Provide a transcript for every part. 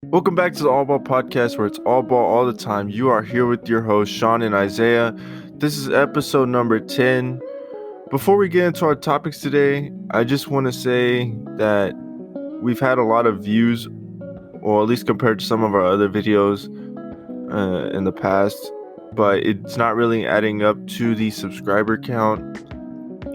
Welcome back to the All Ball Podcast, where it's all ball all the time. You are here with your hosts, Sean and Isaiah. This is episode number 10. Before we get into our topics today, I just want to say that we've had a lot of views, or at least compared to some of our other videos in the past, but it's not really adding up to the subscriber count.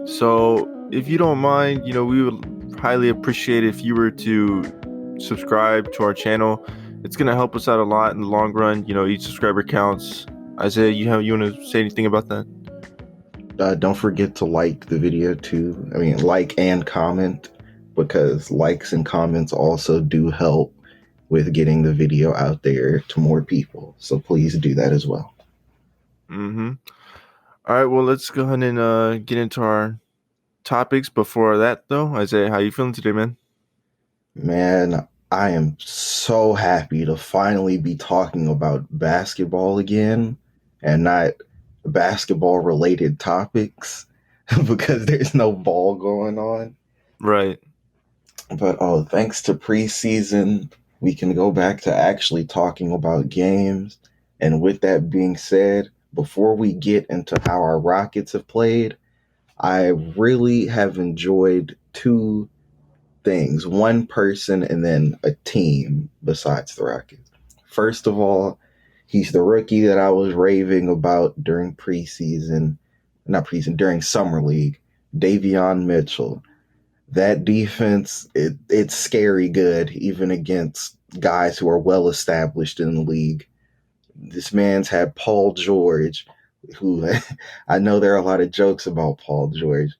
So if you don't mind, we would highly appreciate if you were to subscribe to our channel. It's going to help us out a lot in the long run. Each subscriber counts. Isaiah, you want to say anything about that? Don't forget to like the video too. Like and comment, because likes and comments also do help with getting the video out there to more people. So please do that as well. All right, well, let's go ahead and get into our topics. Before that, though, Isaiah, how you feeling today, man? Man, I am so happy to finally be talking about basketball again and not basketball related topics because there's no ball going on. Right. But thanks to preseason, we can go back to actually talking about games. And with that being said, before we get into how our Rockets have played, I really have enjoyed two things: one person and then a team besides the Rockets. First of all, he's the rookie that I was raving about during during Summer League, Davion Mitchell. That defense, it's scary good, even against guys who are well established in the league. This man's had Paul George, who I know there are a lot of jokes about Paul George,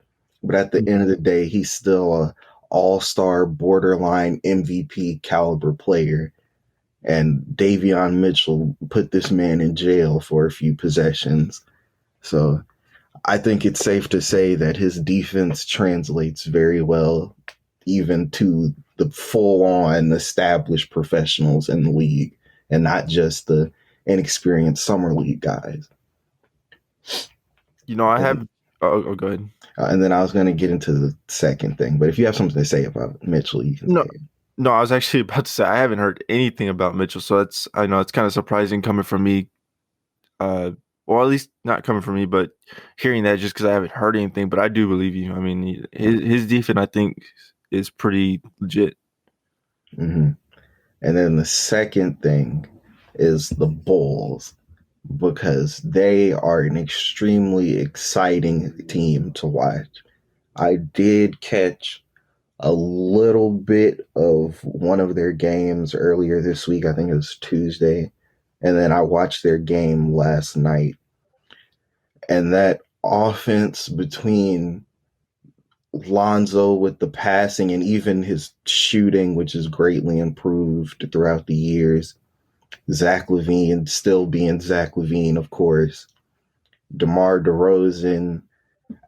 but at the end of the day, he's still a all-star, borderline MVP caliber player. And Davion Mitchell put this man in jail for a few possessions. So I think it's safe to say that his defense translates very well, even to the full-on established professionals in the league, and not just the inexperienced summer league guys. I have. Oh, go ahead. And then I was going to get into the second thing, but if you have something to say about Mitchell, you can say it. No, I was actually about to say I haven't heard anything about Mitchell, so I know it's kind of surprising coming from me. Well, at least not coming from me, but hearing that just because I haven't heard anything. But I do believe you. I mean, his defense, I think, is pretty legit. Mm-hmm. And then the second thing is the Bulls, because they are an extremely exciting team to watch. I did catch a little bit of one of their games earlier this week. I think it was Tuesday. And then I watched their game last night. And that offense between Lonzo with the passing and even his shooting, which is greatly improved throughout the years. Zach LaVine still being Zach LaVine, of course. DeMar DeRozan,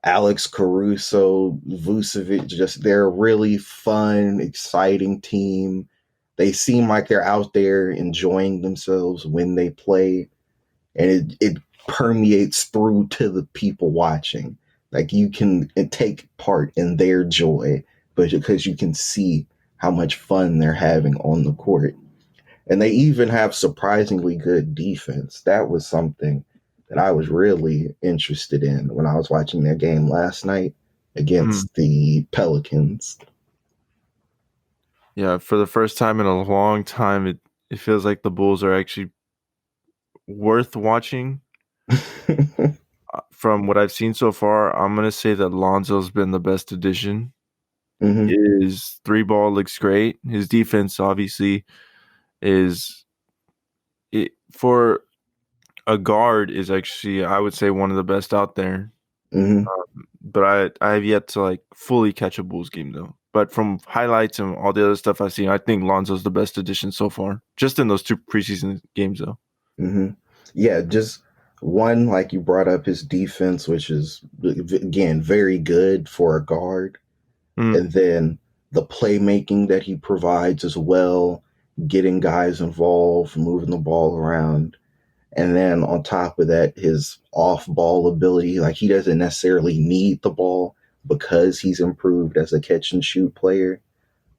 Alex Caruso, Vucevic, they're a really fun, exciting team. They seem like they're out there enjoying themselves when they play, and it permeates through to the people watching. Like, you can take part in their joy, but because you can see how much fun they're having on the court. And they even have surprisingly good defense. That was something that I was really interested in when I was watching their game last night against the Pelicans. Yeah, for the first time in a long time, it feels like the Bulls are actually worth watching. From what I've seen so far, I'm going to say that Lonzo's been the best addition. Mm-hmm. His three ball looks great. His defense, obviously, for a guard, is actually, I would say, one of the best out there. Mm-hmm. But I have yet to fully catch a Bulls game, though. But from highlights and all the other stuff I've seen, I think Lonzo's the best addition so far, just in those two preseason games, though. Mm-hmm. Yeah, just one, like you brought up, his defense, which is, again, very good for a guard. And then the playmaking that he provides as well, getting guys involved, moving the ball around. And then on top of that, his off-ball ability. Like, he doesn't necessarily need the ball because he's improved as a catch-and-shoot player.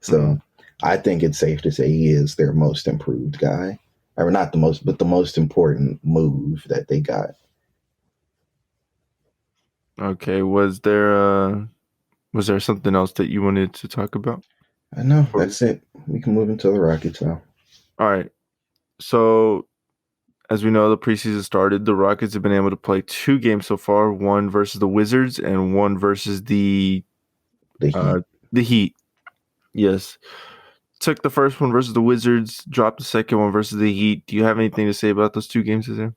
So I think it's safe to say he is their most improved guy. Or not the most, but the most important move that they got. Okay, was there something else that you wanted to talk about? I know, Or- that's it. We can move into the Rockets now. All right. So as we know, the preseason started. The Rockets have been able to play 2 games so far: one versus the Wizards and one versus The uh Heat. the Heat. Yes, took the first one versus the Wizards, dropped the second one versus the Heat. Do you have anything to say about those 2 games, is there?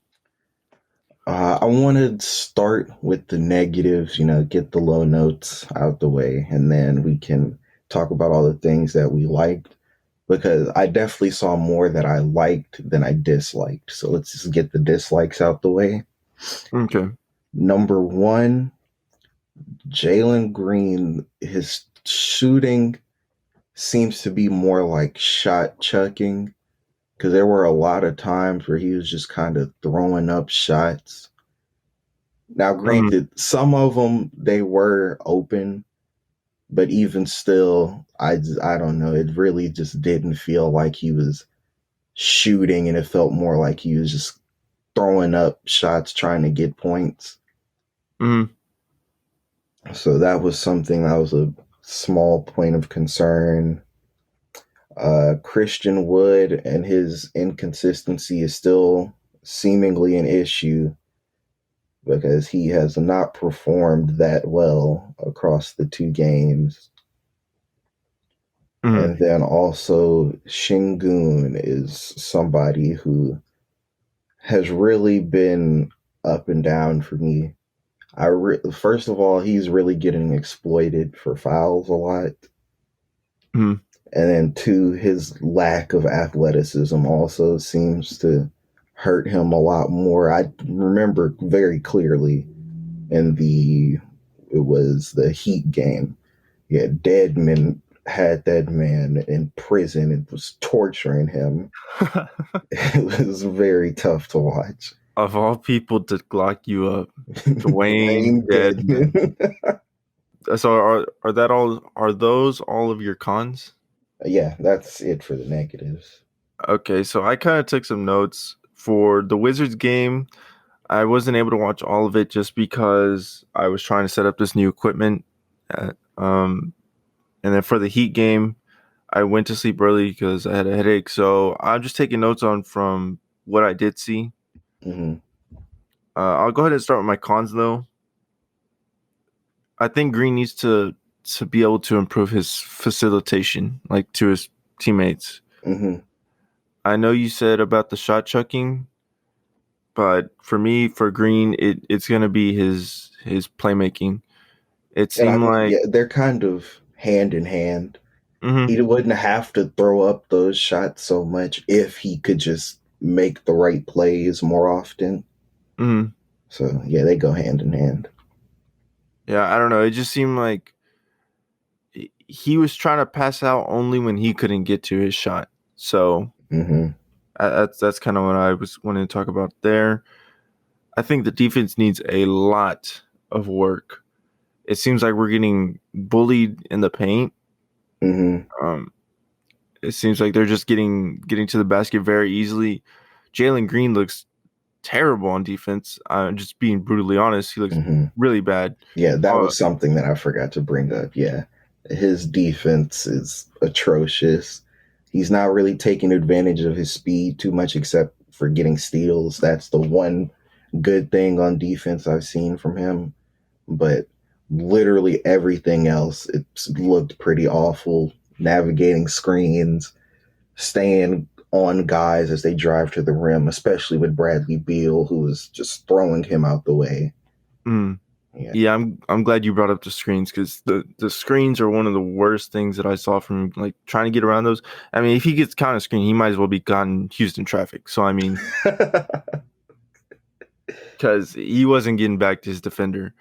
I want to start with the negatives, get the low notes out the way, and then we can talk about all the things that we liked because I definitely saw more that I liked than I disliked. So let's just get the dislikes out the way. Okay. Number one, Jalen Green, his shooting seems to be more like shot chucking because there were a lot of times where he was just kind of throwing up shots. Now, Mm, granted, some of them they were open, but even still, I don't know. It really just didn't feel like he was shooting, and it felt more like he was just throwing up shots trying to get points. mm, So that was something that was a small point of concern. Christian Wood and his inconsistency is still seemingly an issue because he has not performed that well across the 2 games. mm, And then also Shingun is somebody who has really been up and down for me. First of all, he's really getting exploited for fouls a lot. mm, And then two, his lack of athleticism also seems to hurt him a lot more. I remember very clearly in it was the Heat game. Yeah, Deadman had that man in prison and was torturing him. mm. It was very tough to watch. Of all people to glock you up, Dwayne Dwayne Deadman. Deadman. So are those all of your cons? Yeah, that's it for the negatives. Okay, so I kind of took some notes for the Wizards game. I wasn't able to watch all of it just because I was trying to set up this new equipment. At, and then for the Heat game, I went to sleep early because I had a headache. So I'm just taking notes on from what I did see. Hmm. I'll go ahead and start with my cons though. I think Green needs to be able to improve his facilitation, like to his teammates. Hmm. I know you said about the shot chucking, but for me, for Green, it's gonna be his playmaking. It And I seemed mean, like, yeah, they're kind of hand in hand. mm-hmm, He wouldn't have to throw up those shots so much if he could just make the right plays more often. mm-hmm. So yeah, they go hand in hand. Yeah, I don't know. It just seemed like he was trying to pass out only when he couldn't get to his shot. So Hmm. that's kind of what I was wanting to talk about there. I think the defense needs a lot of work. It seems like we're getting bullied in the paint. Hmm. Um, it seems like they're just getting to the basket very easily. Jalen Green looks terrible on defense. Just being brutally honest, he looks Hmm. really bad. Yeah, that Uh, was something that I forgot to bring up. Yeah, his defense is atrocious. He's not really taking advantage of his speed too much, except for getting steals. That's the one good thing on defense I've seen from him. But literally everything else, it's looked pretty awful. Navigating screens, staying on guys as they drive to the rim, especially with Bradley Beal, who was just throwing him out the way. mm, Yeah. yeah, I'm glad you brought up the screens because the screens are one of the worst things that I saw from him, like trying to get around those. I mean, if he gets caught on a screen, he might as well be caught in Houston traffic. So I mean, because he wasn't getting back to his defender.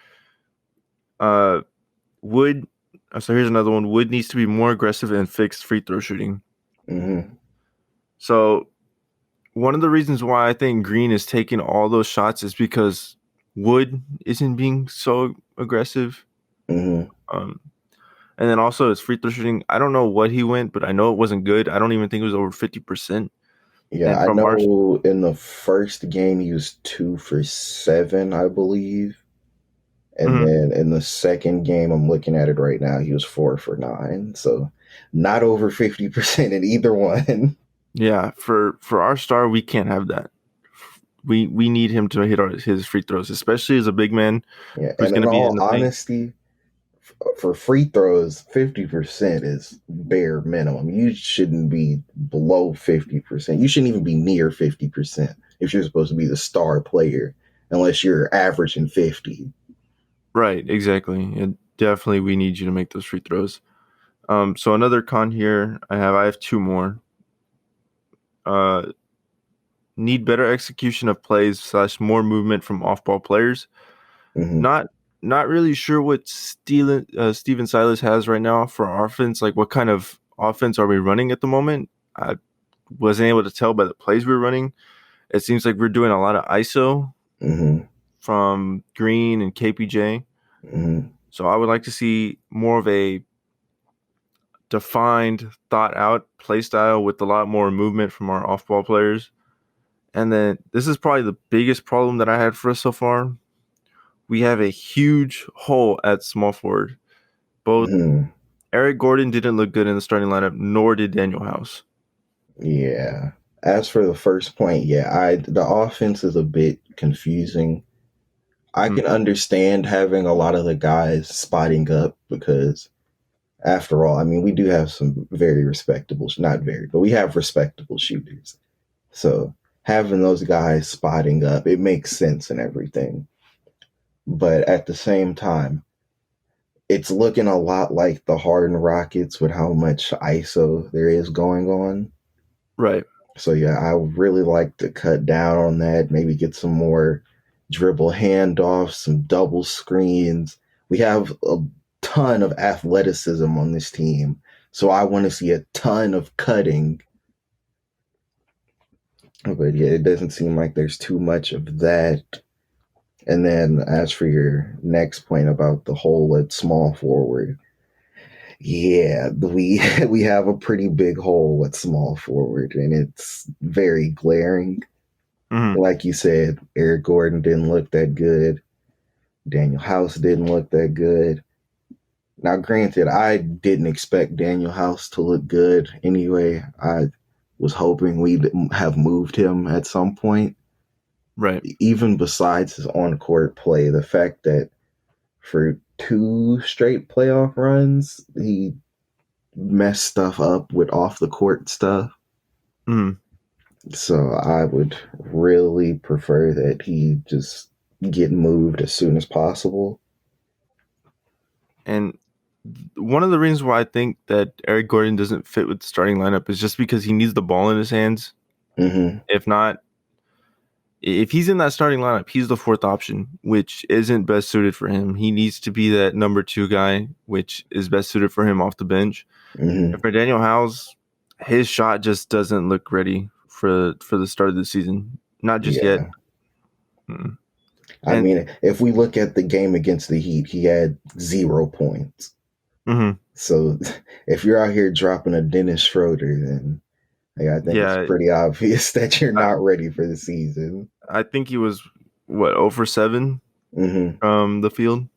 Uh, Wood. So here's another one. Wood needs to be more aggressive and fix free throw shooting. Hmm. So one of the reasons why I think Green is taking all those shots is because Wood isn't being so aggressive. Hmm. Um, And then also his free throw shooting. I don't know what he went, but I know it wasn't good. I don't even think it was over 50%. Yeah, And I from our know in the first game he was 2 for 7, I believe. And Mhm. then in the second game, I'm looking at it right now, he was 4 for 9. So not over 50% in either one. Yeah, for our star, we can't have that. We need him to hit his free throws, especially as a big man Yeah. who's And going in to be all in the paint. honesty, for free throws, 50% is bare minimum. You shouldn't be below 50%. You shouldn't even be near 50% if you're supposed to be the star player, unless you're averaging 50. Right, exactly. And definitely we need you to make those free throws. So another con here I have two more. Uh, Need better execution of plays slash more movement from off ball players. Hmm. Not not really sure what Steven Silas has right now for our offense. Like what kind of offense are we running at the moment? I wasn't able to tell by the plays we were running. It seems like we're doing a lot of ISO Hmm. from Green and KPJ. Hmm. So I would like to see more of a defined, thought out play style with a lot more movement from our off ball players. And then this is probably the biggest problem that I had for us so far. We have a huge hole at small forward. Both Hmm. Eric Gordon didn't look good in the starting lineup, nor did Daniel House. Yeah. As for the first point, yeah, I the offense is a bit confusing. I Mm, can understand having a lot of the guys spotting up because, after all, I mean, we do have some very respectable, not very, but we have respectable shooters. So having those guys spotting up, it makes sense and everything. But at the same time, it's looking a lot like the Harden Rockets with how much ISO there is going on. right. So yeah, I would really like to cut down on that. Maybe get some more dribble handoffs, some double screens. We have a ton of athleticism on this team, so I want to see a ton of cutting. But yeah, it doesn't seem like there's too much of that. And then as for your next point about the hole at small forward, yeah, we we have a pretty big hole at small forward, and it's very glaring. Mm-hmm. Like you said, Eric Gordon didn't look that good. Daniel House didn't look that good. Now, granted, I didn't expect Daniel House to look good anyway. I was hoping we'd have moved him at some point. Right. Even besides his on court play, the fact that for two straight playoff runs, he messed stuff up with off the court stuff. Mm-hmm. So I would really prefer that he just get moved as soon as possible. And one of the reasons why I think that Eric Gordon doesn't fit with the starting lineup is just because he needs the ball in his hands. Hmm. If not, if he's in that starting lineup, he's the fourth option, which isn't best suited for him. He needs to be that number two guy, which is best suited for him off the bench. And Hmm. for Daniel House, his shot just doesn't look ready for the start of the season. Not just yet. Yeah. Mm. I And mean, if we look at the game against the Heat, he had 0 points. mhm, So if you're out here dropping a Dennis Schroeder, then like, I think it's yeah, pretty obvious that you're I, not ready for the season. I think he was what 0 for 7 Hmm. from the field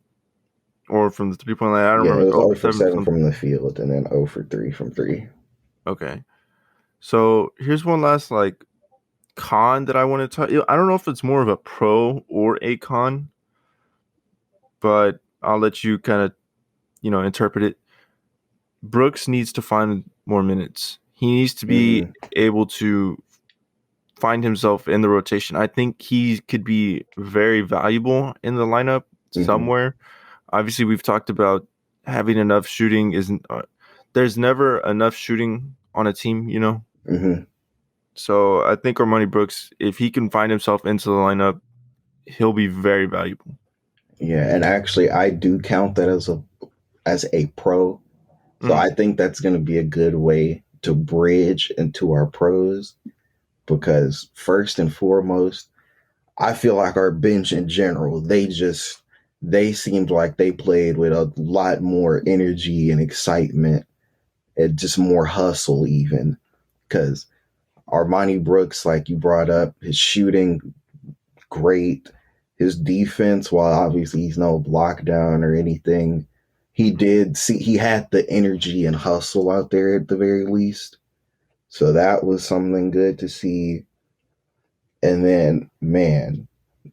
or from the 3 point line. I don't Yeah, it remember. was 0 0 for for 7 7 from. from the field and then 0 for 3 from three. Okay. So here's one last like con that I want to talk. I don't know if it's more of a pro or a con, but I'll let you kind of interpret it. Brooks needs to find more minutes. He needs to be Hmm. able to find himself in the rotation. I think he could be very valuable in the lineup Hmm. somewhere. Obviously, we've talked about having enough shooting isn't. There's never enough shooting on a team. Hmm. So I think Armani Brooks, if he can find himself into the lineup, he'll be very valuable. Yeah, and actually, I do count that as a pro. So Mm, I think that's going to be a good way to bridge into our pros because first and foremost, I feel like our bench in general, they just they seemed like they played with a lot more energy and excitement and just more hustle, even because Armani Brooks, like you brought up, his shooting great. His defense, while obviously he's no lockdown or anything, he had the energy and hustle out there at the very least. So that was something good to see. And then, man,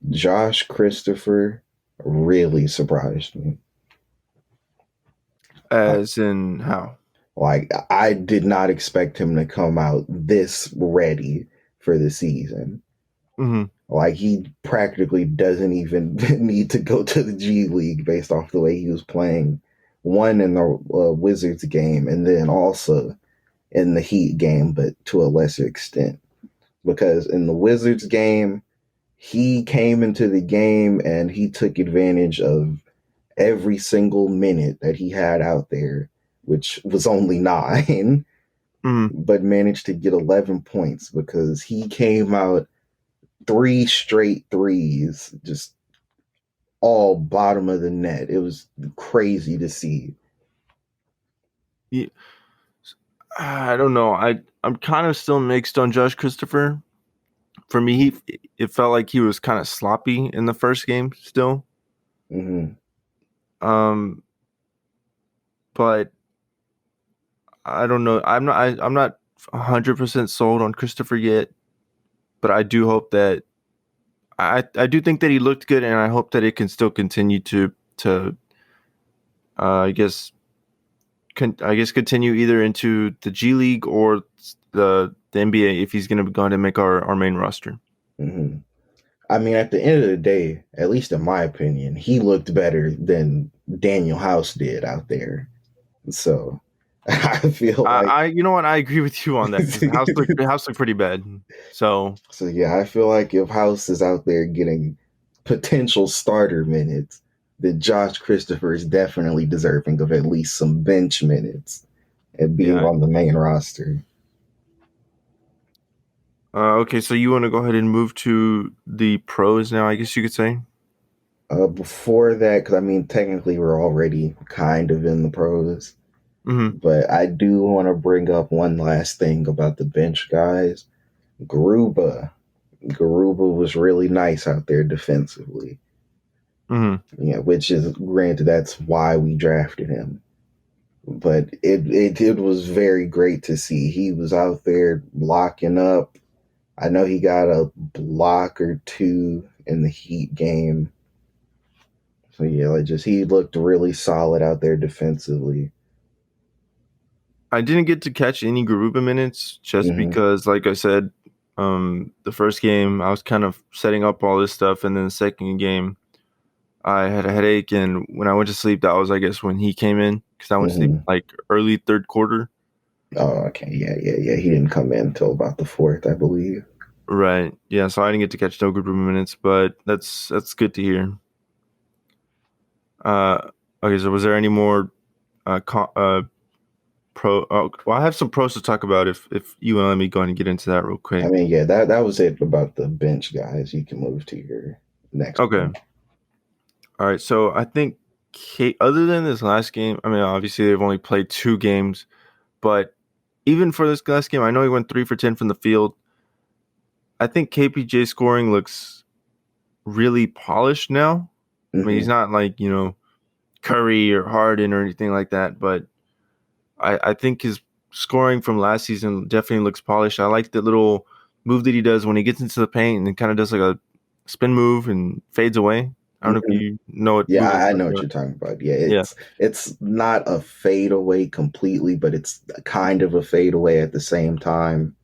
Josh Christopher really surprised me. Like, As in how? like I did not expect him to come out this ready for the season. Hmm. Like he practically doesn't even need to go to the G League based off the way he was playing. One in the Wizards game, and then also in the Heat game, but to a lesser extent. Because in the Wizards game, he came into the game and he took advantage of every single minute that he had out there, which was only 9, Hmm. but managed to get 11 points because he came out 3 straight threes, just all bottom of the net. It was crazy to see. Yeah, I don't know. I'm kind of still mixed on Josh Christopher. For me, it felt like he was kind of sloppy in the first game still. Mm-hmm. Um, but I don't know. I'm not 100% sold on Christopher yet. But I do hope that I do think that he looked good, and I hope that it can still continue to I guess continue either into the G League or the NBA if he's going to go ahead and make our main roster. Mm-hmm. I mean, at the end of the day, at least in my opinion, he looked better than Daniel House did out there. So I feel like You know what, I agree with you on that because the house looked pretty bad. So so yeah, I feel like if House is out there getting potential starter minutes, then Josh Christopher is definitely deserving of at least some bench minutes and being yeah. on the main roster. Okay, so you want to go ahead and move to the pros now? I guess you could say. Before that, because I mean, technically we're already kind of in the pros, Mm-hmm. but I do want to bring up one last thing about the bench guys. Garuba. Garuba was really nice out there defensively. Mm-hmm. Yeah, which is granted that's why we drafted him. But it was very great to see. He was out there blocking up. I know he got a block or two in the Heat game. So yeah, like just he looked really solid out there defensively. I didn't get to catch any Garuba minutes just Hmm. because, like I said, the first game I was kind of setting up all this stuff, and then the second game I had a headache, and when I went to sleep, that was, I guess, when he came in because I went to sleep Hmm. like early third quarter. Oh, okay, yeah. He didn't come in until about the fourth, I believe. Right. Yeah. So I didn't get to catch no Garuba minutes, but that's good to hear. Uh, okay. So was there any more pro? Oh, well, I have some pros to talk about if you want to let me go ahead and get into that real I quick. mean, yeah, that was it about the bench guys. You can move to your next Okay. one. All right. So I think other than this last game, I mean, obviously they've only played 2 games, but even for this last game, I know he went 3 for 10 from the field. I think KPJ scoring looks really polished now. I mean, he's Hmm. not like, Curry or Harden or anything like that, but I think his scoring from last season definitely looks polished. I like the little move that he does when he gets into the paint and kind of does like a spin move and fades away. I don't know if Hmm. you know what Yeah, move I'm I know talking what about. you're talking about. Yeah, Yeah. it's not a fadeaway completely, but it's kind of a fadeaway at the same time.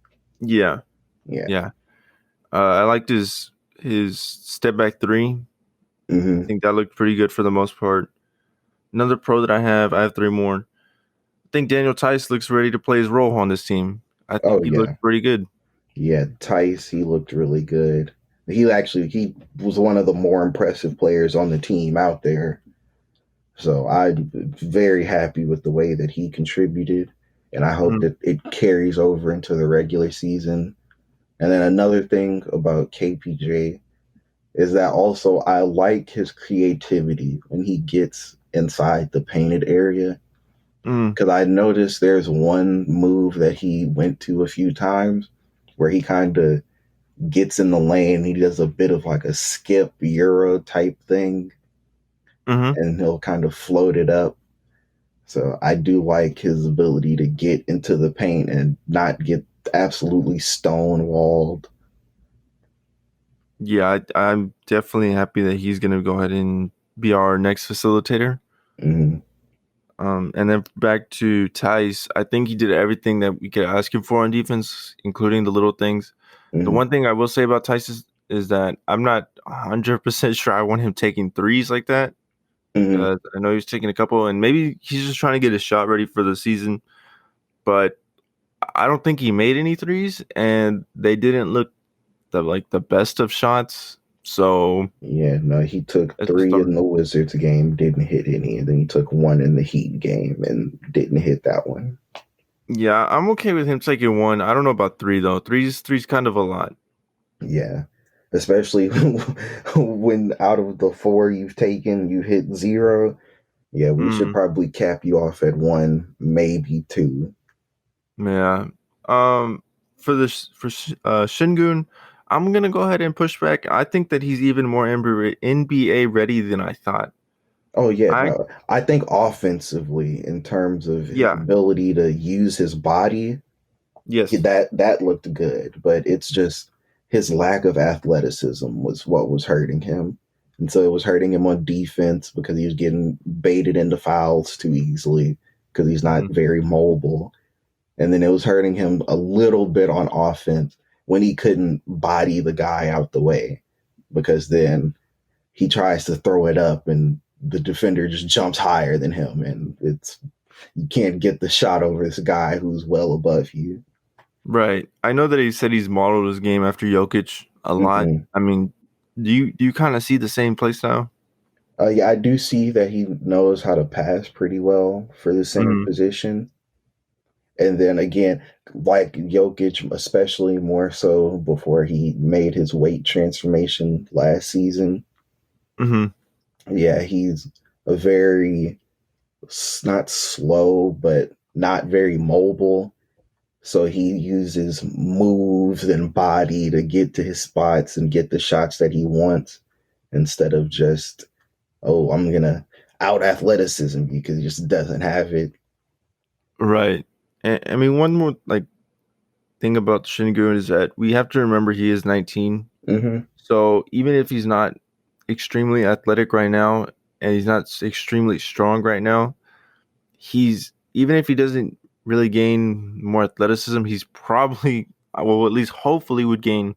Yeah. Yeah. Yeah. I liked his step back three. I Hmm. think that looked pretty good for the most part. Another pro that I have 3 more. I think Daniel Tice looks ready to play his role on this team. I think Oh he looked yeah, pretty good. yeah. Tice, he looked really good. He was one of the more impressive players on the team out there. So I'm very happy with the way that he contributed, and I hope Mhm. that it carries over into the regular season. And then another thing about KPJ, is that also I like his creativity when he gets inside the painted area. Mm, Because I noticed there's one move that he went to a few times where he kind of gets in the lane. He does a bit of like a skip Euro type thing, mm-hmm. and he'll kind of float it up. So I do like his ability to get into the paint and not get absolutely stonewalled. Yeah, I'm definitely happy that he's gonna go ahead and be our next facilitator. Mm-hmm. And then back to Tice, I think he did everything that we could ask him for on defense, including the little things. The Mm-hmm. one thing I will say about Tice is that I'm not 100% sure I want him taking threes like that. Mm-hmm. I know he's taking a couple, and maybe he's just trying to get his shot ready for the season. But I don't think he made any threes, and they didn't look the best of shots. So Yeah, no, he took I just three don't. in the Wizards game, didn't hit any, and then he took one in the Heat game and didn't hit that one. Yeah, I'm okay with him taking one. I don't know about three though. Three's kind of a lot. Yeah, especially when out of the four you've taken, you hit zero. Yeah, we should Mm, probably cap you off at one, maybe two. yeah. Um, for Shingun, I'm gonna go ahead and push back. I think that he's even more NBA ready than I thought. Oh yeah, I no, I think offensively, in terms of his Yeah, ability to use his body, yes. that looked good, but it's just his lack of athleticism was what was hurting him. And so it was hurting him on defense because he was getting baited into fouls too easily because he's not Mm, very mobile. And then it was hurting him a little bit on offense when he couldn't body the guy out the way because then he tries to throw it up and the defender just jumps higher than him and it's you can't get the shot over this guy who's well above you. right. I know that he said he's modeled his game after Jokic a lot. Mm-hmm. I mean, do you kind of see the same play style? Yeah, I do see that he knows how to pass pretty well for the center Mm, position. And then again, like Jokic, especially more so before he made his weight transformation last season. mm-hmm. Yeah, he's a very not slow, but not very mobile. So he uses moves and body to get to his spots and get the shots that he wants instead of just, oh, I'm gonna out athleticism because he just doesn't have it. Right. And, I mean, one more thing about Shingun is that we have to remember he is 19. Hmm. So even if he's not extremely athletic right now and he's not extremely strong right now, he's even if he doesn't really gain more athleticism, he's probably well, at least hopefully would gain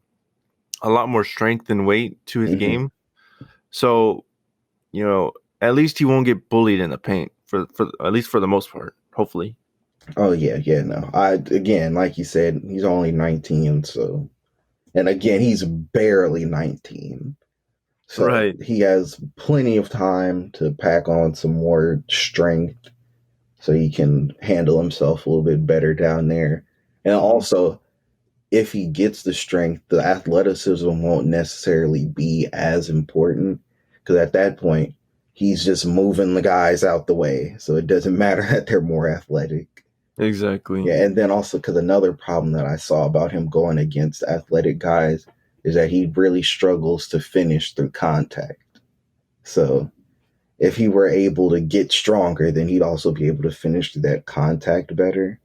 a lot more strength and weight to his Hmm. game. So, you know, at least he won't get bullied in the paint for at least for the most part, hopefully. Oh yeah, yeah, no. I again, like you said, he's only 19, so and again, he's barely 19. So Right. he has plenty of time to pack on some more strength so he can handle himself a little bit better down there. And Mhm. also, if he gets the strength, the athleticism won't necessarily be as important because at that point, he's just moving the guys out the way. So it doesn't matter that they're more athletic. Exactly. Yeah, and then also because another problem that I saw about him going against athletic guys is that he really struggles to finish through contact. So if he were able to get stronger, then he'd also be able to finish through that contact better.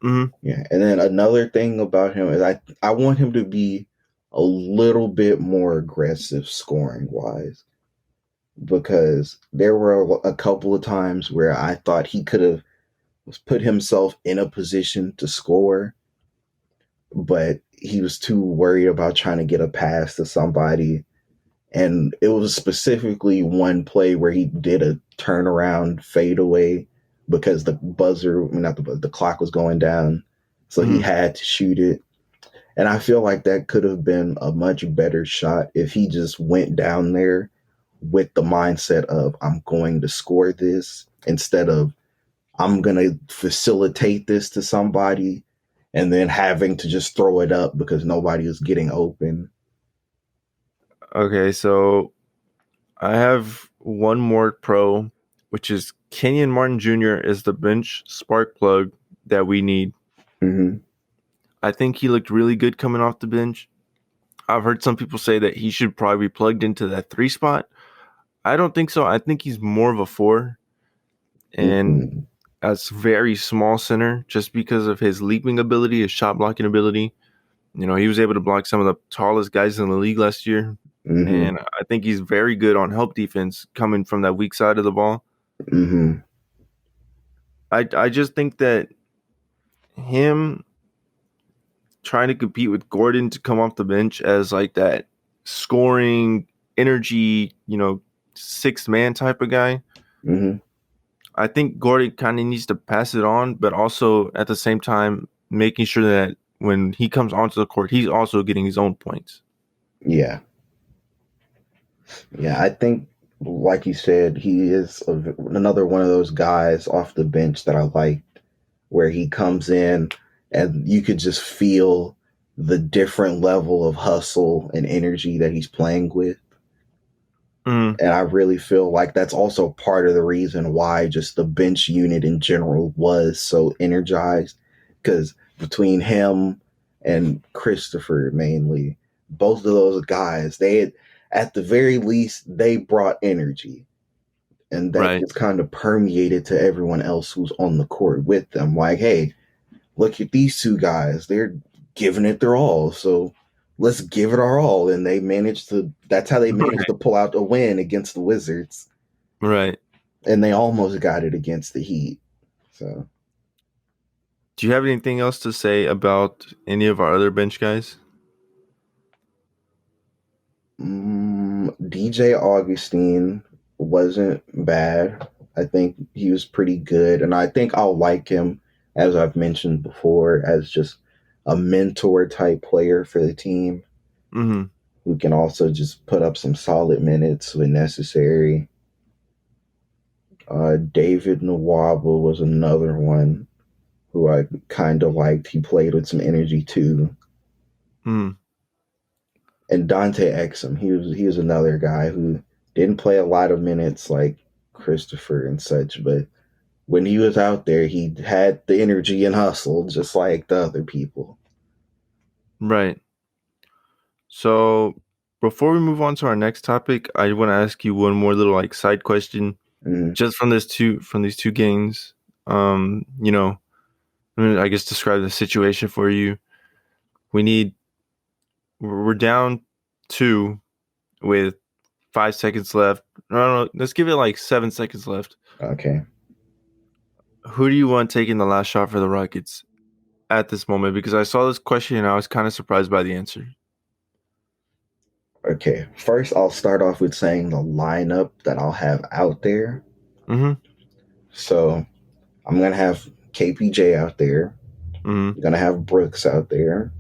Hmm. Yeah, and then another thing about him is I want him to be a little bit more aggressive scoring wise because there were a couple of times where I thought he could have put himself in a position to score, but he was too worried about trying to get a pass to somebody. And it was specifically one play where he did a turnaround fadeaway because the buzzer, not the buzzer, the clock was going down. So he Hmm. had to shoot it. And I feel like that could have been a much better shot if he just went down there with the mindset of, I'm going to score this instead of, I'm going to facilitate this to somebody and then having to just throw it up because nobody was getting open. Okay, so I have one more pro, which is Kenyon Martin Jr. is the bench spark plug that we need. Mm-hmm. I think he looked really good coming off the bench. I've heard some people say that he should probably be plugged into that 3 spot. I don't think so. I think he's more of a 4 and Mm-hmm. as very small center just because of his leaping ability, his shot blocking ability. He was able to block some of the tallest guys in the league last year. Mm-hmm. And I think he's very good on help defense coming from that weak side of the ball. Mm-hmm. I just think that him trying to compete with Gordon to come off the bench as like that scoring energy, sixth man type of guy. Mm-hmm. I think Gordon kind of needs to pass it on, but also at the same time making sure that when he comes onto the court, he's also getting his own points. Yeah. Yeah. I think, like you said, he is another one of those guys off the bench that I like, where he comes in and you could just feel the different level of hustle and energy that he's playing with. Mm, And I really feel like that's also part of the reason why just the bench unit in general was so energized. Because between him and Christopher, mainly, both of those guys, they had, at the very least, they brought energy. And that right, just kind of permeated to everyone else who's on the court with them. Like, hey, look at these two guys. They're giving it their all. So let's give it our all. And that's how they managed right, to pull out a win against the Wizards. right. And they almost got it against the Heat. So, Do you have anything else to say about any of our other bench guys? DJ Augustine wasn't bad. I think he was pretty good. And I think I'll like him, as I've mentioned before, as just a mentor type player for the team Mm-hmm. who can also just put up some solid minutes when necessary. David Nwaba was another one who I kind of liked. He played with some energy too. Mm, And Dante Exum, he was another guy who didn't play a lot of minutes like Christopher and such, but when he was out there, he had the energy and hustle just like the other people. right. So before we move on to our next topic, I want to ask you one more little like side question, Mm, just from these two games. You know, I guess describe the situation for you. We need we're down 2 with 5 seconds left. No, let's give it like 7 seconds left. okay. Who do you want taking the last shot for the Rockets at this moment? Because I saw this question and I was kind of surprised by the answer. Okay. First, I'll start off with saying the lineup that I'll have out there. Mm-hmm. So I'm going to have KPJ out there. Mm-hmm. I'm going to have Brooks out there.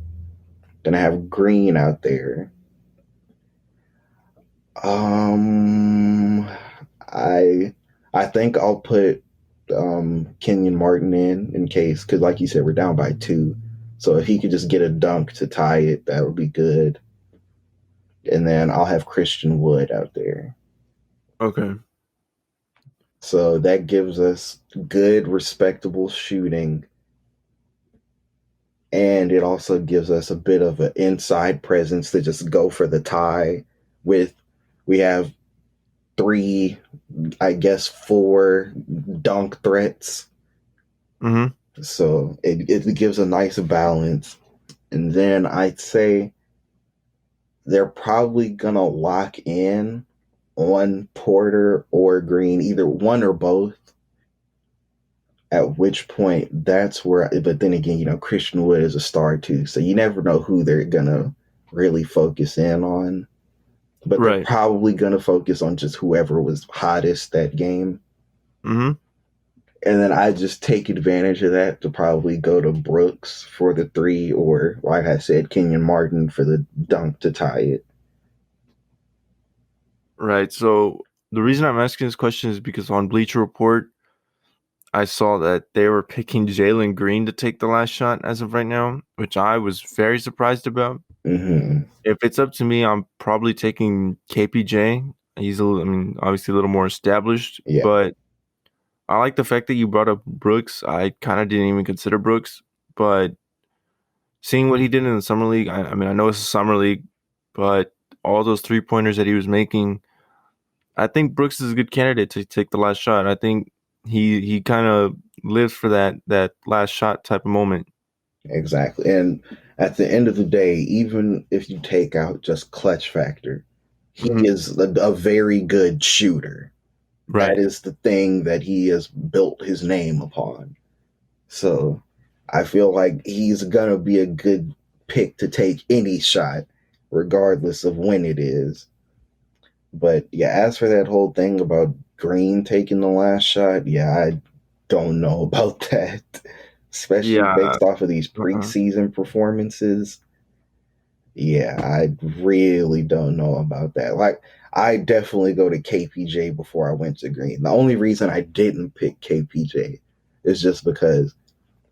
Going to have Green out there. Um, I I think I'll put Kenyon Martin in case, because like you said, we're down by 2. So if he could just get a dunk to tie it, that would be good. And then I'll have Christian Wood out there. Okay. So that gives us good, respectable shooting. And it also gives us a bit of an inside presence to just go for the tie with. We have 3, I guess 4 dunk threats. Mm-hmm. So it gives a nice balance. And then I'd say they're probably going to lock in on Porter or Green, either one or both. At which point, that's where, but then again, Christian Wood is a star too. So you never know who they're going to really focus in on. But they're Right. probably going to focus on just whoever was hottest that game. Mm-hmm. And then I just take advantage of that to probably go to Brooks for the 3, or like I said, Kenyon Martin for the dunk to tie it. Right. So the reason I'm asking this question is because on Bleacher Report, I saw that they were picking Jalen Green to take the last shot as of right now, which I was very surprised about. Mm-hmm. If it's up to me, I'm probably taking KPJ. He's obviously a little more established, Yeah, but I like the fact that you brought up Brooks. I kind of didn't even consider Brooks, but seeing what he did in the summer league, I know it's a summer league, but all those 3-pointers that he was making, I think Brooks is a good candidate to take the last shot. I think he kind of lives for that last shot type of moment. exactly. And at the end of the day, even if you take out just clutch factor, he Hmm. is a very good shooter. That Right. is the thing that he has built his name upon. So I feel like he's going to be a good pick to take any shot, regardless of when it is. But yeah, as for that whole thing about Green taking the last shot, yeah, I don't know about that. Especially Yeah. based off of these Uh-huh. preseason performances. Yeah, I really don't know about that. Like, I definitely go to KPJ before I went to Green. The only reason I didn't pick KPJ is just because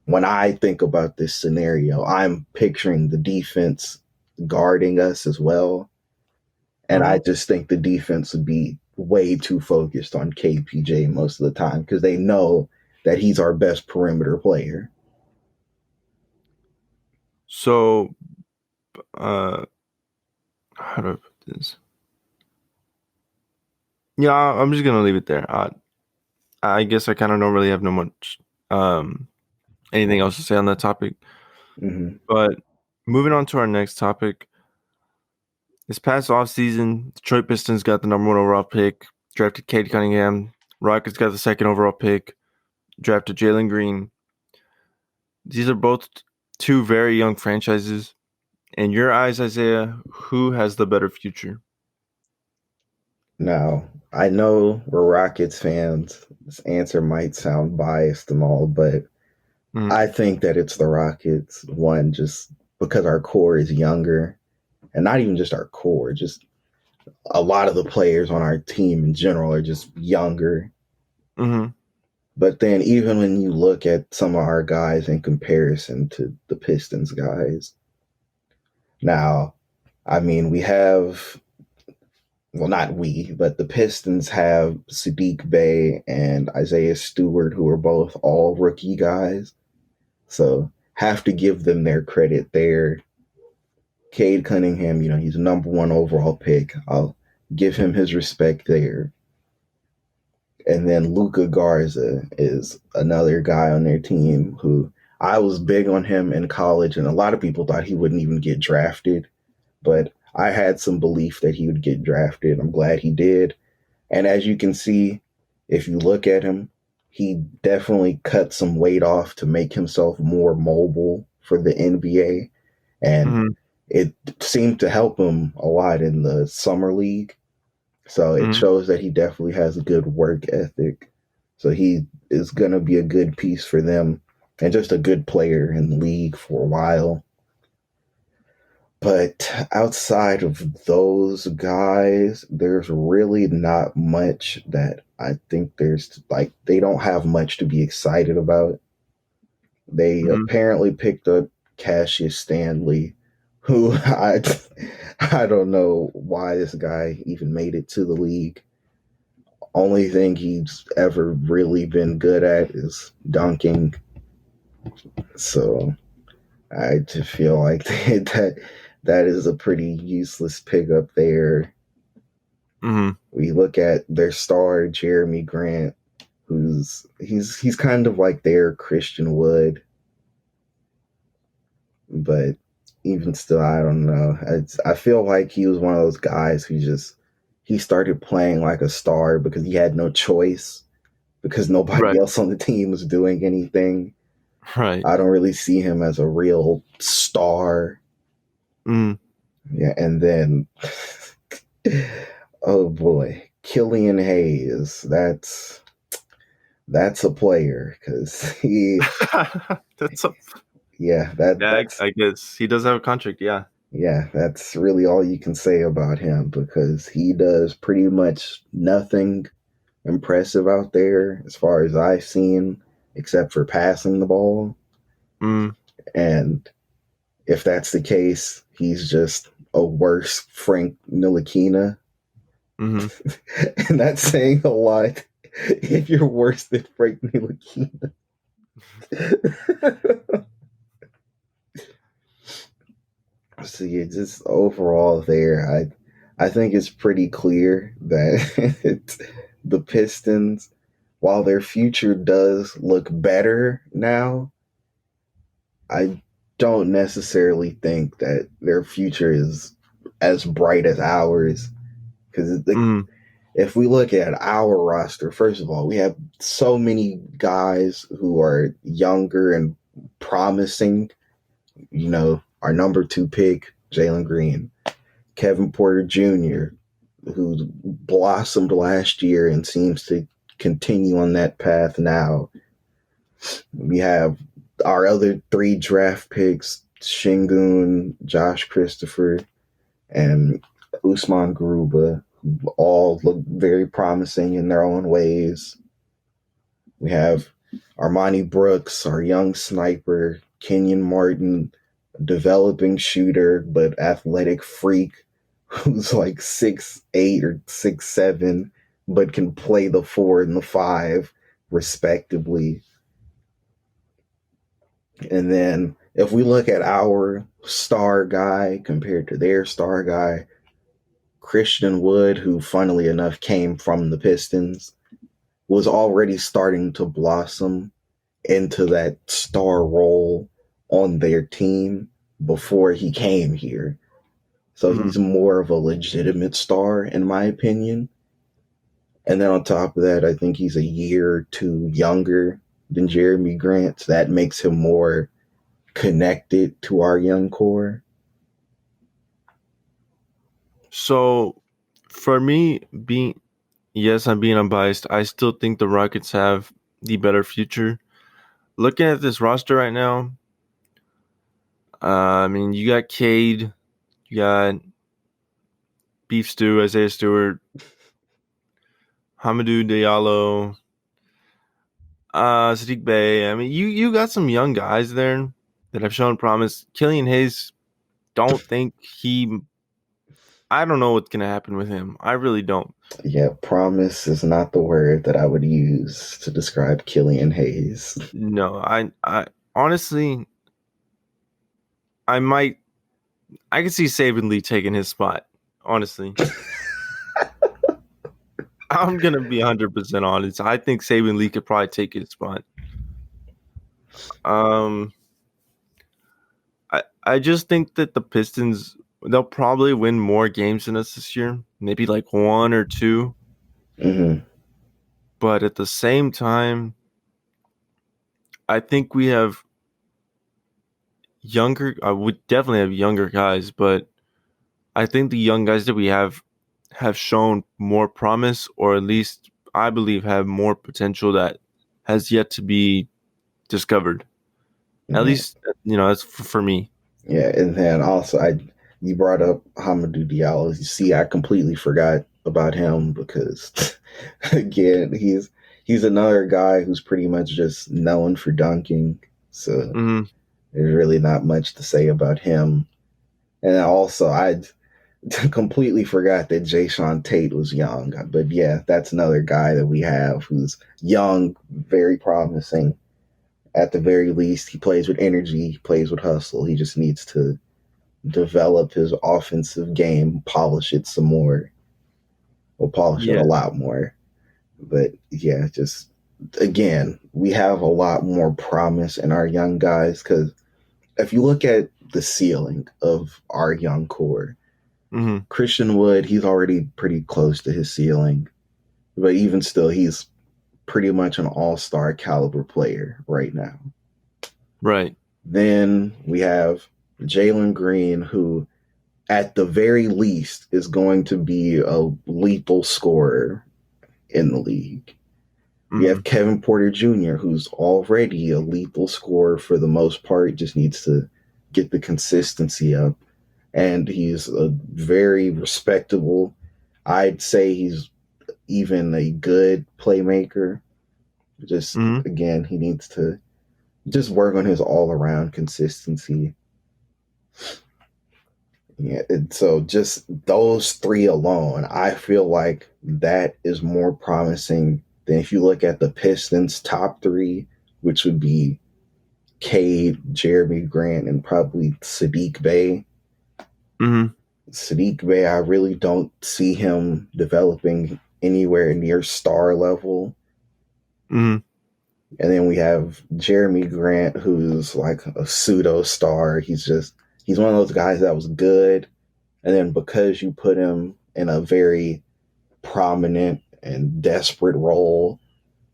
when I think about this scenario, I'm picturing the defense guarding us as well. And I Hmm. just think the defense would be way too focused on KPJ most of the time because they know that he's our best perimeter player. So, uh, how do I put this? Yeah, I'm just gonna leave it there. I guess I kind of don't really have no much um anything else to say on that topic. Hmm. But moving on to our next topic, this past offseason, Detroit Pistons got the number 1 overall pick, drafted Cade Cunningham. Rockets got the 2nd overall pick, drafted Jalen Green. These are both two very young franchises. In your eyes, Isaiah, who has the better future? Now, I know we're Rockets fans. This answer might sound biased and all, but Mm, I think that it's the Rockets. One, just because our core is younger, and not even just our core, just a lot of the players on our team in general are just younger. mm-hmm, But then, even when you look at some of our guys in comparison to the Pistons guys, now, I mean, we have, well, not we, but the Pistons have Sadiq Bey and Isaiah Stewart, who are both all rookie guys. So, have to give them their credit there. Cade Cunningham, he's a number 1 overall pick. I'll give him his respect there. And then Luca Garza is another guy on their team who I was big on him in college, and a lot of people thought he wouldn't even get drafted. But I had some belief that he would get drafted. I'm glad he did. And as you can see, if you look at him, he definitely cut some weight off to make himself more mobile for the NBA. And mm-hmm, it seemed to help him a lot in the summer league. So it mm-hmm. shows that he definitely has a good work ethic. So he is going to be a good piece for them and just a good player in the league for a while. But outside of those guys, there's really not much that I think there's like, they don't have much to be excited about. They Mm-hmm. apparently picked up Cassius Stanley, who I don't know why this guy even made it to the league. Only thing he's ever really been good at is dunking. So I just feel like that is a pretty useless pickup there. Mm-hmm. We look at their star Jeremy Grant, he's kind of like their Christian Wood, but even still, I don't know. I feel like he was one of those guys who just he started playing like a star because he had no choice because nobody Right, else on the team was doing anything. right. I don't really see him as a real star. Mm, Yeah, and then oh boy, Killian Hayes. That's a player because he, that's a yeah, yeah. I guess he does have a contract. Yeah. that's really all you can say about him because he does pretty much nothing impressive out there as far as I've seen, except for passing the ball. Mm, And if that's the case, he's just a worse Frank Ntilikina. Mm-hmm. And that's saying a lot if you're worse than Frank Ntilikina. So yeah, just overall there, I think it's pretty clear that the Pistons, while their future does look better now, I don't necessarily think that their future is as bright as ours. Because Mm-hmm. if we look at our roster, first of all, we have so many guys who are younger and promising. You know, our number 2 pick, Jalen Green, Kevin Porter Jr., who blossomed last year and seems to continue on that path now. We have our other 3 draft picks, Shingun, Josh Christopher, and Usman Garuba, who all look very promising in their own ways. We have Armani Brooks, our young sniper, Kenyon Martin, developing shooter but athletic freak who's like 6'8" or 6'7", but can play the 4 and the 5 respectively. And then if we look at our star guy compared to their star guy, Christian Wood, who funnily enough came from the Pistons, was already starting to blossom into that star role on their team before he came here. So Mm-hmm. he's more of a legitimate star, in my opinion. And then on top of that, I think he's a year or 2 younger than Jeremy Grant. So that makes him more connected to our young core. So, for me, I'm being unbiased. I still think the Rockets have the better future. Looking at this roster right now, I mean, you got Cade, you got Beef Stew, Isaiah Stewart, Hamidou Diallo, Sadiq Bey. I mean, you got some young guys there that have shown promise. Killian Hayes, don't think he. I don't know what's gonna happen with him. I really don't. Yeah, promise is not the word that I would use to describe Killian Hayes. No, I honestly, I might. I could see Saban Lee taking his spot. Honestly, I'm gonna be 100% honest. I think Saban Lee could probably take his spot. Um, I just think that the Pistons, they'll probably win more games than us this year, maybe like 1 or 2. Mm-hmm. But at the same time, I think we have younger. I would definitely have younger guys, but I think the young guys that we have shown more promise, or at least I believe have more potential that has yet to be discovered. At Yeah. least that's for me. Yeah, and then also you brought up Hamidou Diallo. You see, I completely forgot about him because again, he's another guy who's pretty much just known for dunking. So Mm-hmm. there's really not much to say about him. And also, I completely forgot that Jay Sean Tate was young. But yeah, that's another guy that we have who's young, very promising. At the very least, he plays with energy, he plays with hustle. He just needs to develop his offensive game, polish it some more. We'll polish it a Yeah. lot more. But yeah, just again, we have a lot more promise in our young guys because if you look at the ceiling of our young core, Mm-hmm. Christian Wood, he's already pretty close to his ceiling. But even still, he's pretty much an all-star caliber player right now. Right. Then we have Jalen Green, who at the very least is going to be a lethal scorer in the league. We Mm-hmm. have Kevin Porter Jr., who's already a lethal scorer for the most part, just needs to get the consistency up. And he's a very respectable, I'd say he's even a good playmaker. Just, Mm-hmm. again, he needs to just work on his all around consistency. Yeah, so just those three alone, I feel like that is more promising than if you look at the Pistons' top three, which would be Cade, Jeremy Grant, and probably Sadiq Bey. Mm-hmm. Sadiq Bey, I really don't see him developing anywhere near star level. Mm-hmm. And then we have Jeremy Grant, who's like a pseudo star. He's one of those guys that was good, and then because you put him in a very prominent and desperate role,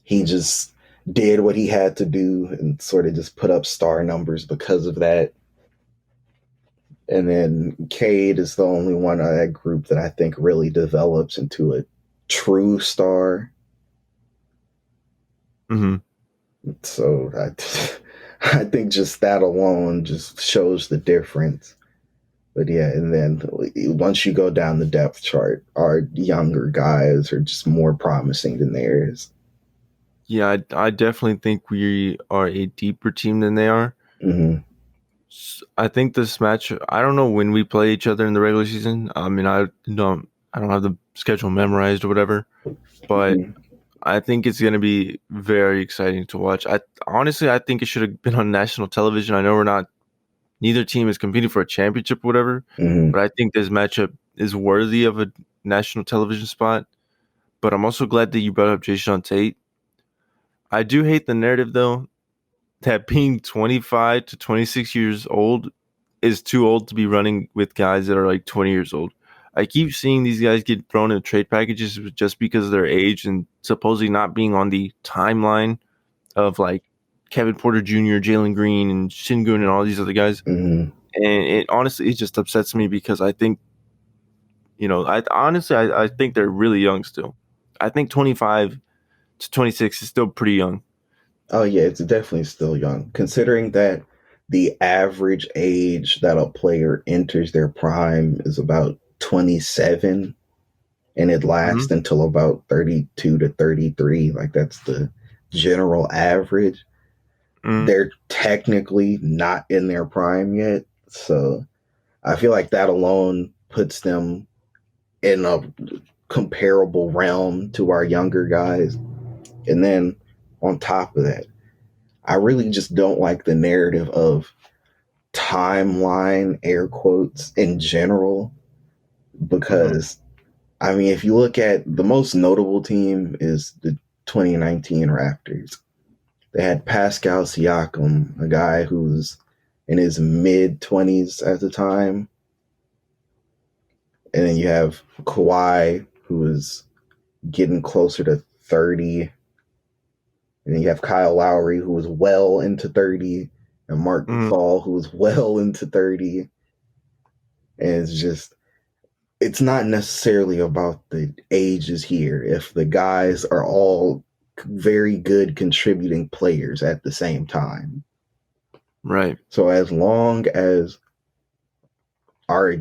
he just did what he had to do and sort of just put up star numbers because of that. And then Cade is the only one of that group that I think really develops into a true star. Mm-hmm. So I think just that alone just shows the difference. But yeah, and then once you go down the depth chart, our younger guys are just more promising than theirs. Yeah, I definitely think we are a deeper team than they are. Mm-hmm. I think this match. I don't know when we play each other in the regular season. I mean, I don't have the schedule memorized or whatever, but Mm-hmm. I think it's going to be very exciting to watch. I honestly, I think it should have been on national television. I know we're not. Neither team is competing for a championship or whatever, Mm-hmm. but I think this matchup is worthy of a national television spot. But I'm also glad that you brought up Jason Tate. I do hate the narrative though that being 25 to 26 years old is too old to be running with guys that are like 20 years old. I keep seeing these guys get thrown in trade packages just because of their age and supposedly not being on the timeline of like Kevin Porter Jr., Jalen Green, and Shingun and all these other guys. Mm-hmm. And it honestly, it just upsets me because I think, I think they're really young still. I think 25 to 26 is still pretty young. Oh yeah, it's definitely still young, considering that the average age that a player enters their prime is about 27, and it Mm-hmm. lasts until about 32 to 33. Like that's the general average. Mm-hmm. They're technically not in their prime yet, so I feel like that alone puts them in a comparable realm to our younger guys. And then on top of that, I really just don't like the narrative of timeline, air quotes, in general, Mm-hmm. because I mean, if you look at the most notable team is the 2019 Raptors. They had Pascal Siakam, a guy who's in his mid 20s at the time. And then you have Kawhi, who is getting closer to 30. And then you have Kyle Lowry, who was well into 30, and Mark Mm-hmm. Gasol, who was well into 30. And it's not necessarily about the ages here if the guys are all very good contributing players at the same time. Right. So as long as our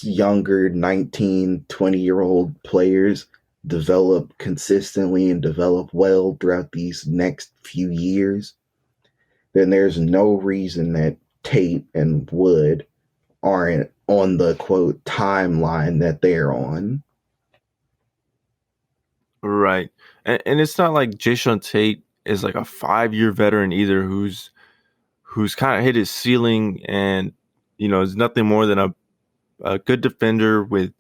younger 19, 20-year-old players develop consistently and develop well throughout these next few years, then there's no reason that Tate and Wood aren't on the quote timeline that they're on. Right. And it's not like Jason Tate is like a 5-year veteran either who's kind of hit his ceiling and is nothing more than a good defender with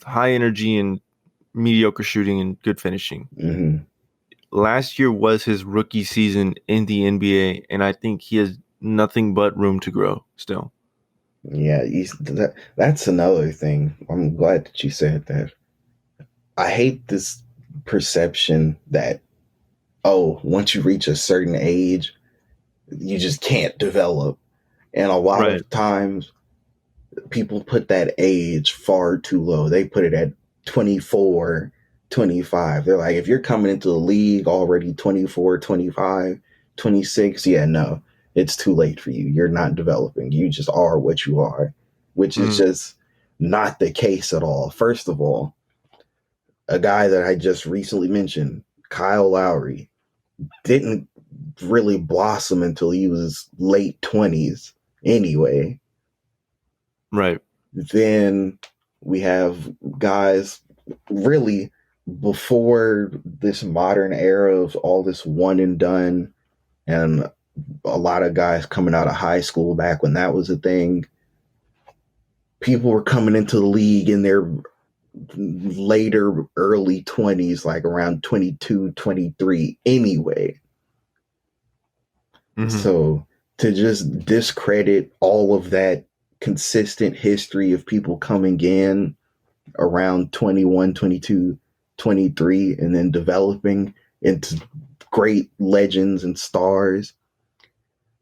high energy and mediocre shooting and good finishing. Mm-hmm. Last year was his rookie season in the NBA, and I think he has nothing but room to grow still. Yeah, that's another thing. I'm glad that you said that. I hate this perception that, oh, once you reach a certain age, you just can't develop. And a lot Right. of times, people put that age far too low. They put it at 24, 25. They're like, if you're coming into the league already 24, 25, 26, yeah, no, it's too late for you. You're not developing. You just are what you are, which is Mm, just not the case at all. First of all, a guy that I just recently mentioned, Kyle Lowry, didn't really blossom until he was late 20s anyway. Right. Then we have guys really before this modern era of all this one and done, and a lot of guys coming out of high school back when that was a thing. People were coming into the league in their later early 20s, like around 22, 23 anyway. Mm-hmm. So to just discredit all of that consistent history of people coming in around 21, 22, 23, and then developing into great legends and stars,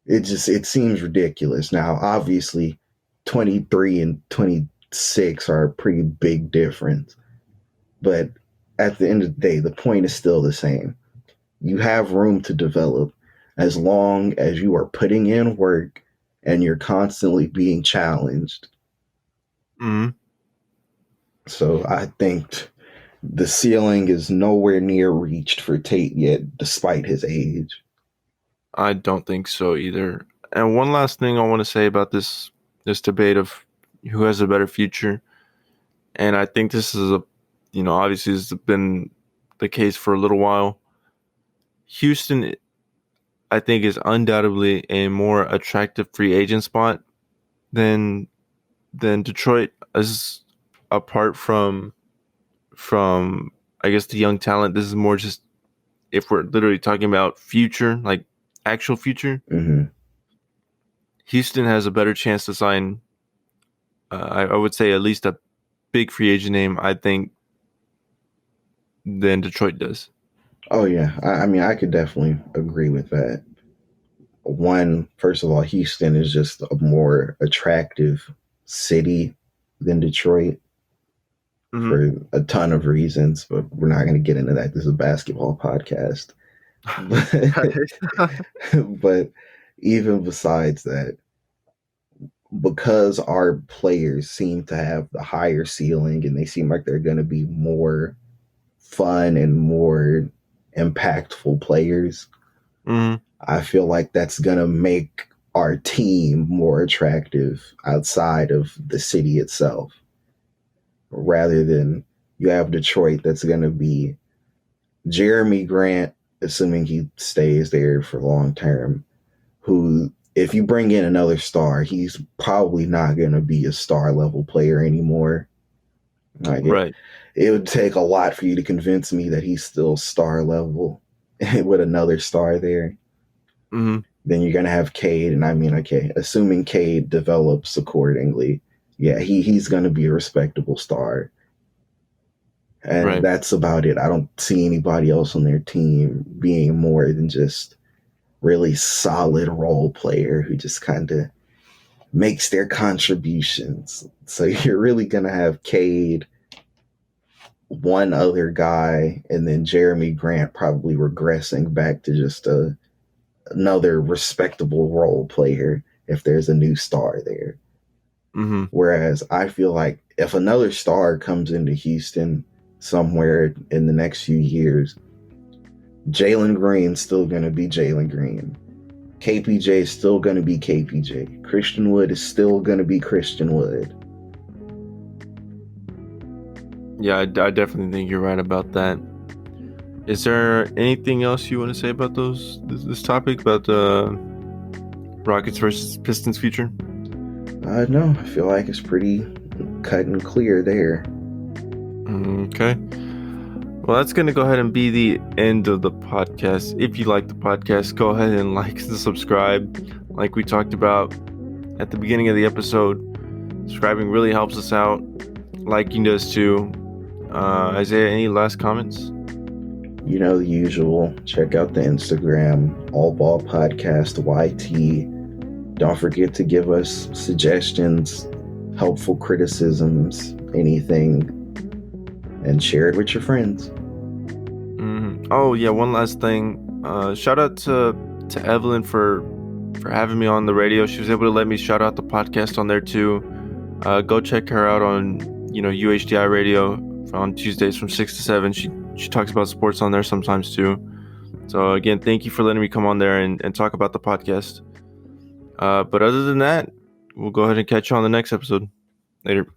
it seems ridiculous. Now, obviously, 23 and 26 are a pretty big difference. But at the end of the day, the point is still the same. You have room to develop as long as you are putting in work and you're constantly being challenged. Mm-hmm. So I think the ceiling is nowhere near reached for Tate yet, despite his age. I don't think so either. And one last thing I want to say about this debate of who has a better future, and I think this is obviously this has been the case for a little while. Houston, I think, is undoubtedly a more attractive free agent spot than Detroit, as apart from I guess the young talent. This is more just if we're literally talking about future, like actual future. Mm-hmm. Houston has a better chance to sign. I would say at least a big free agent name, I think, than Detroit does. Oh yeah, I mean I could definitely agree with that. One, first of all, Houston is just a more attractive city than Detroit for a ton of reasons, but we're not going to get into that. This is a basketball podcast. But even besides that, because our players seem to have the higher ceiling and they seem like they're going to be more fun and more impactful players, I feel like that's going to make our team more attractive outside of the city itself. Rather than you have Detroit that's going to be Jeremy Grant, assuming he stays there for long term, who, if you bring in another star, he's probably not going to be a star level player anymore. Like Right. It would take a lot for you to convince me that he's still star level with another star there. Mm-hmm. Then you're going to have Cade. And I mean, okay, assuming Cade develops accordingly, yeah, he's going to be a respectable star. And that's about it. I don't see anybody else on their team being more than just really solid role player who just kind of makes their contributions. So you're really going to have Cade, one other guy, and then Jeremy Grant probably regressing back to just another respectable role player if there's a new star there. Mm-hmm. Whereas I feel like if another star comes into Houston somewhere in the next few years, Jalen Green's still going to be Jalen Green. KPJ is still going to be KPJ. Christian Wood is still going to be Christian Wood. Yeah, I definitely think you're right about that. Is there anything else you want to say about this topic, about the Rockets versus Pistons future? No, I feel like it's pretty cut and clear there. Okay. Well, that's going to go ahead and be the end of the podcast. If you like the podcast, go ahead and like and subscribe. Like we talked about at the beginning of the episode, subscribing really helps us out. Liking does too. Isaiah, any last comments? You know, the usual. Check out the Instagram, All Ball Podcast YT. Don't forget to give us suggestions, helpful criticisms, anything, and share it with your friends. Mm-hmm. Oh yeah, one last thing. Shout out to Evelyn for having me on the radio. She was able to let me shout out the podcast on there too. Go check her out on UHDI radio on Tuesdays from 6 to 7. She talks about sports on there sometimes too. So again, thank you for letting me come on there and talk about the podcast. But other than that, we'll go ahead and catch you on the next episode. Later.